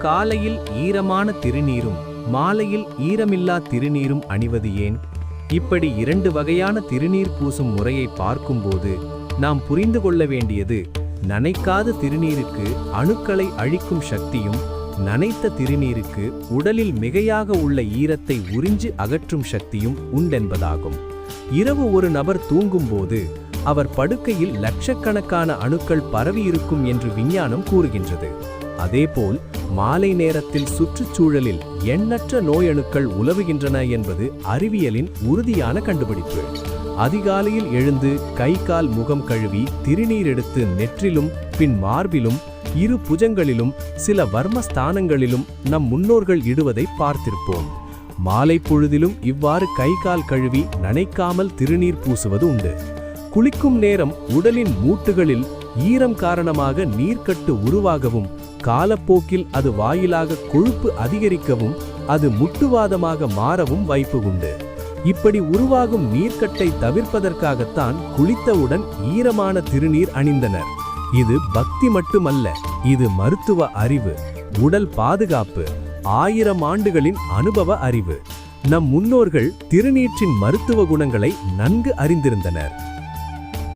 காலையில் ஈரமான திருநீரும் மாலையில் ஈரமில்லா திருநீரும் அணிவது ஏன்? இப்படி இரண்டு வகையான திருநீர் பூசும் முறையை பார்க்கும்போது நாம் புரிந்து கொள்ள வேண்டியது, நனைக்காத திருநீருக்கு அணுக்களை அழிக்கும் சக்தியும் நனைத்த திருநீருக்கு உடலில் மிகையாக உள்ள ஈரத்தை உறிஞ்சு அகற்றும் சக்தியும் உண்டென்பதாகும். இரவு ஒரு நபர் தூங்கும்போது அவர் படுக்கையில் லட்சக்கணக்கான அணுக்கள் பரவியிருக்கும் என்று விஞ்ஞானம் கூறுகின்றது. அதேபோல் மாலை நேரத்தில் சுற்றுச்சூழலில் எண்ணற்ற நோயணுக்கள் உலவுகின்றன என்பது அறிவியலின் உறுதியான கண்டுபிடிப்பு. அதிகாலையில் எழுந்து கை கால் முகம் கழுவி திருநீர் எடுத்து நெற்றிலும் பின் மார்பிலும் இரு புஜங்களிலும் சில வர்மஸ்தானங்களிலும் நம் முன்னோர்கள் இடுவதை பார்த்திருப்போம். மாலை பொழுதிலும் இவ்வாறு கை கால் கழுவி நனைக்காமல் திருநீர் பூசுவது உண்டு. குளிக்கும் நேரம் உடலின் மூட்டுகளில் ஈரம் காரணமாக நீர்க்கட்டு உருவாகவும் காலப்போக்கில் அது வாயிலாக கொழுப்பு அதிகரிக்கவும் அது முட்டுவாதமாக மாறவும் வாய்ப்பு உண்டு. இப்படி உருவாகும் நீர்க்கட்டை தவிர்ப்பதற்காகத்தான் குளித்தவுடன் ஈரமான திருநீர் அணிந்தனர். இது பக்தி மட்டுமல்ல, இது மருத்துவ அறிவு, உடல் பாதுகாப்பு, 1000 ஆண்டுகளின் அனுபவ அறிவு. நம் முன்னோர்கள் திருநீற்றின் மருத்துவ குணங்களை நன்கு அறிந்திருந்தனர்.